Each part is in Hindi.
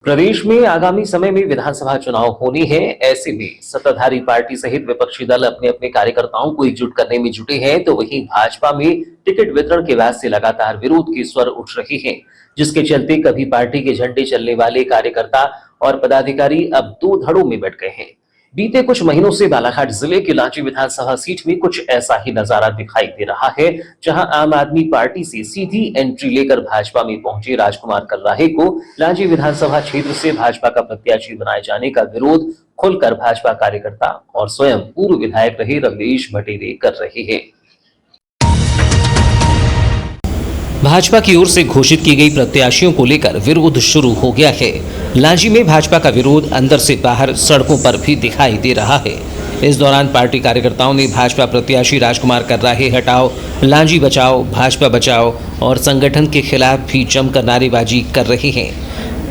प्रदेश में आगामी समय में विधानसभा चुनाव होने हैं। ऐसे में सत्ताधारी पार्टी सहित विपक्षी दल अपने अपने कार्यकर्ताओं को एकजुट करने में जुटे हैं, तो वहीं भाजपा में टिकट वितरण के वास्ते लगातार विरोध के स्वर उठ रहे हैं, जिसके चलते कभी पार्टी के झंडे चलने वाले कार्यकर्ता और पदाधिकारी अब दो धड़ों में बैठ गए हैं। बीते कुछ महीनों से बालाघाट जिले की लांजी विधानसभा सीट में कुछ ऐसा ही नजारा दिखाई दे रहा है, जहां आम आदमी पार्टी से सीधी एंट्री लेकर भाजपा में पहुंचे राजकुमार कर्राहे को लांजी विधानसभा क्षेत्र से भाजपा का प्रत्याशी बनाए जाने का विरोध खुलकर भाजपा कार्यकर्ता और स्वयं पूर्व विधायक रहे रमेश भटेरे कर रहे हैं। भाजपा की ओर से घोषित की गई प्रत्याशियों को लेकर विरोध शुरू हो गया है। लांजी में भाजपा का विरोध अंदर से बाहर सड़कों पर भी दिखाई दे रहा है। इस दौरान पार्टी कार्यकर्ताओं ने भाजपा प्रत्याशी राजकुमार कर्राहे हटाओ, लांजी बचाओ, भाजपा बचाओ और संगठन के खिलाफ भी जमकर नारेबाजी कर रहे हैं।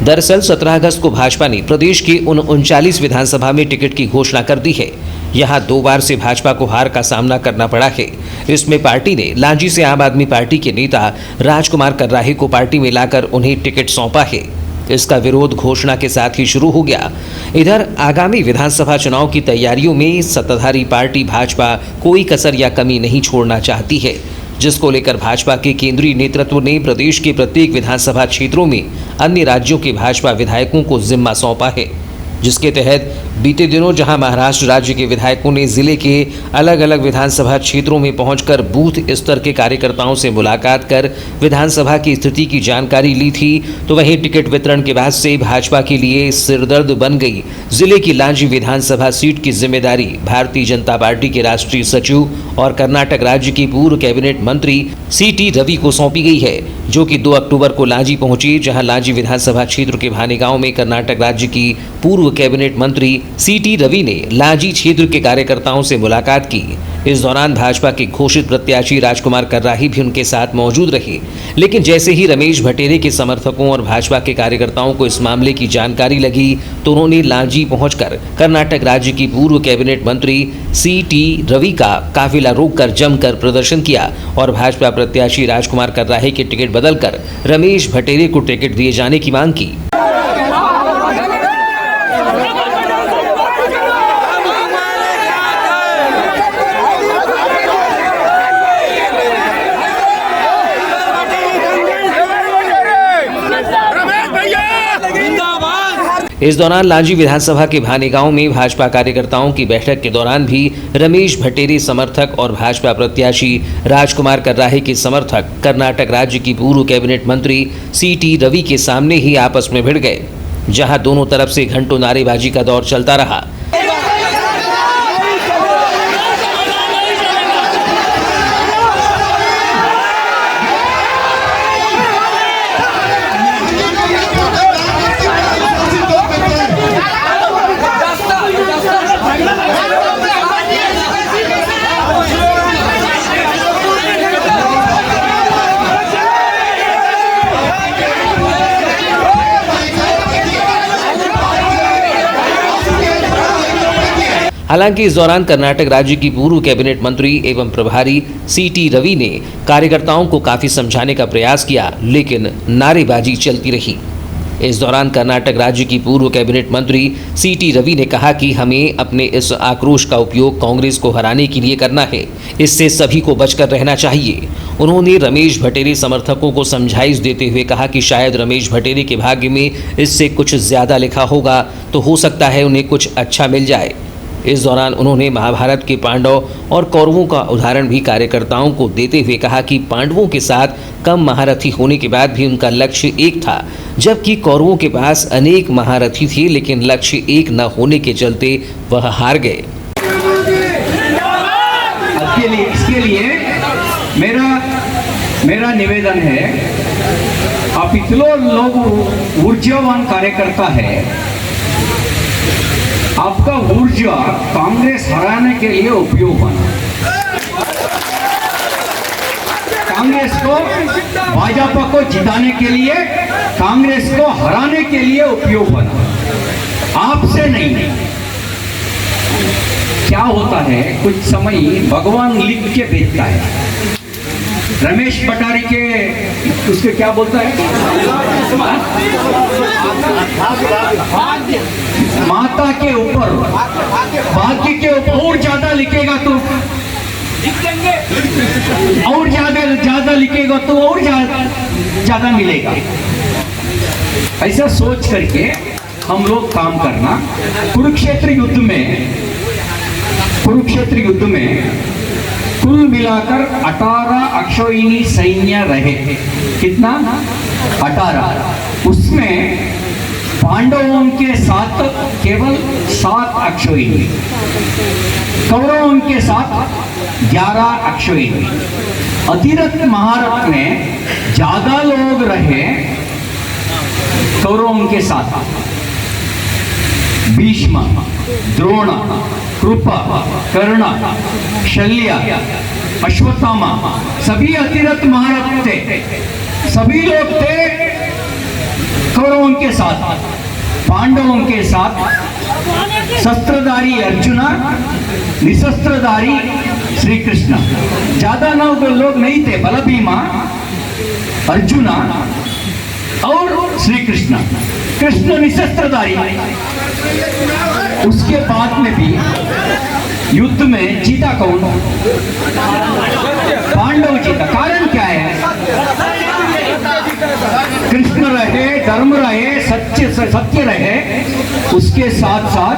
दरअसल 17 अगस्त को भाजपा ने प्रदेश की 39 विधानसभा में टिकट की घोषणा कर दी है। यहां 2 बार से भाजपा को हार का सामना करना पड़ा है। इसमें पार्टी ने लांजी से आम आदमी पार्टी के नेता राजकुमार कर्राहे को पार्टी में लाकर उन्हें टिकट सौंपा है। इसका विरोध घोषणा के साथ ही शुरू हो गया। इधर आगामी विधानसभा चुनाव की तैयारियों में सत्ताधारी पार्टी भाजपा कोई कसर या कमी नहीं छोड़ना चाहती है, जिसको लेकर भाजपा के केंद्रीय नेतृत्व ने प्रदेश के प्रत्येक विधानसभा क्षेत्रों में अन्य राज्यों के भाजपा विधायकों को जिम्मा सौंपा है, जिसके तहत बीते दिनों जहां महाराष्ट्र राज्य के विधायकों ने जिले के अलग अलग विधानसभा क्षेत्रों में पहुंचकर बूथ स्तर के कार्यकर्ताओं से मुलाकात कर विधानसभा की स्थिति की जानकारी ली थी, तो वहीं टिकट वितरण के बाद से भाजपा के लिए सिरदर्द बन गई जिले की लांजी विधानसभा सीट की जिम्मेदारी भारतीय जनता पार्टी के राष्ट्रीय सचिव और कर्नाटक राज्य की पूर्व कैबिनेट मंत्री सी.टी. रवि को सौंपी गई है, जो कि 2 अक्टूबर को लांजी पहुंची, जहां लांजी विधानसभा क्षेत्र के भानेगांव में कर्नाटक राज्य की पूर्व कैबिनेट मंत्री सी.टी. रवि ने लांजी क्षेत्र के कार्यकर्ताओं से मुलाकात की। इस दौरान भाजपा के घोषित प्रत्याशी राजकुमार कर्राहे भी उनके साथ मौजूद रहे, लेकिन जैसे ही रमेश भटेरे के समर्थकों और भाजपा के कार्यकर्ताओं को इस मामले की जानकारी लगी, तो उन्होंने लांजी पहुंचकर कर्नाटक राज्य की पूर्व कैबिनेट मंत्री सी.टी. रवि का काफिला रोककर जमकर प्रदर्शन किया और भाजपा प्रत्याशी राजकुमार कर्राहे के टिकट बदलकर रमेश भटेरे को टिकट दिए जाने की मांग की। इस दौरान लांजी विधानसभा के भानेगांव में भाजपा कार्यकर्ताओं की बैठक के दौरान भी रमेश भटेरे समर्थक और भाजपा प्रत्याशी राजकुमार कर्राहे के समर्थक कर्नाटक राज्य की पूर्व कैबिनेट मंत्री सी.टी. रवि के सामने ही आपस में भिड़ गए, जहां दोनों तरफ से घंटों नारेबाजी का दौर चलता रहा। हालांकि इस दौरान कर्नाटक राज्य की पूर्व कैबिनेट मंत्री एवं प्रभारी सी.टी. रवि ने कार्यकर्ताओं को काफी समझाने का प्रयास किया, लेकिन नारेबाजी चलती रही। इस दौरान कर्नाटक राज्य की पूर्व कैबिनेट मंत्री सी.टी. रवि ने कहा कि हमें अपने इस आक्रोश का उपयोग कांग्रेस को हराने के लिए करना है, इससे सभी को बचकर रहना चाहिए। उन्होंने रमेश भटेरे समर्थकों को समझाइश देते हुए कहा कि शायद रमेश भटेरे के भाग्य में इससे कुछ ज्यादा लिखा होगा, तो हो सकता है उन्हें कुछ अच्छा मिल जाए। इस दौरान उन्होंने महाभारत के पांडव और कौरवों का उदाहरण भी कार्यकर्ताओं को देते हुए कहा कि पांडवों के साथ कम महारथी होने के बाद भी उनका लक्ष्य एक था, जबकि कौरवों के पास अनेक महारथी थे, लेकिन लक्ष्य एक न होने के चलते वह हार गए। इसके लिए मेरा निवेदन है, आप इतने लोग ऊर्जावान कार्यकर्ता है, आपका ऊर्जा कांग्रेस हराने के लिए उपयोग बना, कांग्रेस को भाजपा को जिताने के लिए, कांग्रेस को हराने के लिए उपयोग बना, आपसे नहीं। क्या होता है, कुछ समय भगवान लिख के भेजता है, रमेश पटारी के उसके क्या बोलता है, माता के ऊपर भाग्य के ऊपर और ज्यादा लिखेगा तो और ज्यादा लिखेगा तो और ज्यादा मिलेगा। ऐसा सोच करके हम लोग काम करना। कुरुक्षेत्र युद्ध में कुल मिलाकर 18 अक्षौहिणी सैन्य रहे। कितना? 18। उसमें पांडवों के साथ केवल 7 अक्षौहिणी, कौरवों के साथ 11 अक्षौहिणी। अतिरथ महारथ में ज्यादा लोग रहे कौरवों के साथ। भीष्म, द्रोण, कृपा, कर्ण, शल्य, अश्वत्थामा सभी अतिरथ महारथ थे। सभी लोग थे कौरवों के साथ। पांडवों के साथ शस्त्रधारी अर्जुन, निशस्त्रधारी श्री कृष्ण। ज्यादा लोग नहीं थे, बल भीमा, अर्जुन और श्री कृष्ण। कृष्ण निशस्त्रधारी। उसके बाद में भी युद्ध में जीता कौन? पांडव जीता। कारण क्या है? कृष्ण रहे, धर्म रहे, सत्य रहे। उसके साथ साथ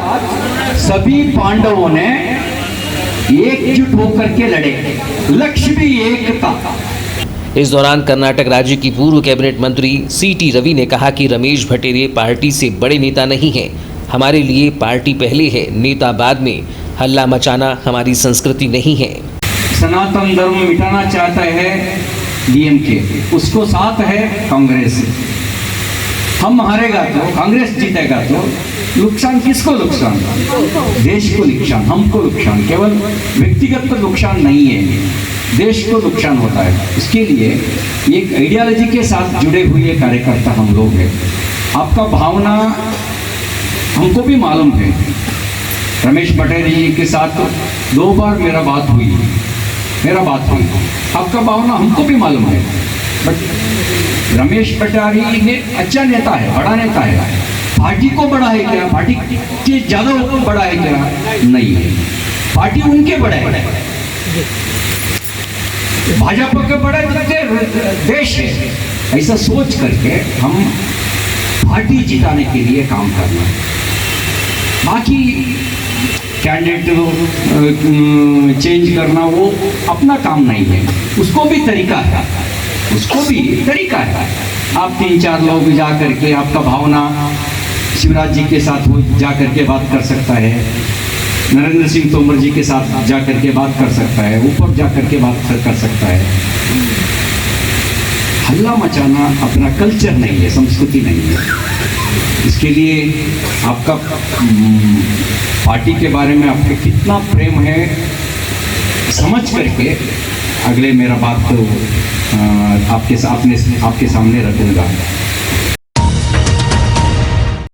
सभी पांडवों ने एकजुट होकर के लड़े। लक्ष्य भी एक था। इस दौरान कर्नाटक राज्य की पूर्व कैबिनेट मंत्री सीटी रवि ने कहा कि रमेश भट्टेरे पार्टी से बड़े नेता नहीं हैं। हमारे लिए पार्टी पहले है, नेता बाद में। हल्ला मचाना हमारी संस्कृति नहीं है। सनातन धर्म मिटाना चाहता है डीएमके, उसको साथ है कांग्रेस। हम हारेगा तो, कांग्रेस जीतेगा तो नुकसान किसको? नुकसान देश को नुकसान, हमको नुकसान। केवल व्यक्तिगत नुकसान नहीं है, देश को नुकसान होता है। इसके लिए एक आइडियोलॉजी के साथ जुड़े हुए कार्यकर्ता हम लोग हैं। आपका भावना हमको भी मालूम है। रमेश पटेल जी के साथ 2 बार मेरा बात हुई। आपका भावना हमको भी मालूम है। बट रमेश पटारी ने अच्छा नेता है, बड़ा नेता है। पार्टी को बड़ा है क्या? पार्टी से ज्यादा बड़ा है क्या? नहीं है। पार्टी उनके बड़ा है, भाजपा के बड़े देश है। ऐसा सोच करके हम पार्टी जिताने के लिए काम करना। बाकी कैंडिडेट चेंज करना वो अपना काम नहीं है। उसको भी तरीका है, आप 3-4 लोग जा करके आपका भावना शिवराज जी के साथ हो जा करके बात कर सकता है, नरेंद्र सिंह तोमर जी के साथ जा करके बात कर सकता है, ऊपर जा करके बात कर सकता है। हल्ला मचाना अपना कल्चर नहीं है, संस्कृति नहीं है। इसके लिए आपका पार्टी के बारे में आपको कितना प्रेम है समझ करके अगले मेरा बात तो आपके सामने रखूंगा।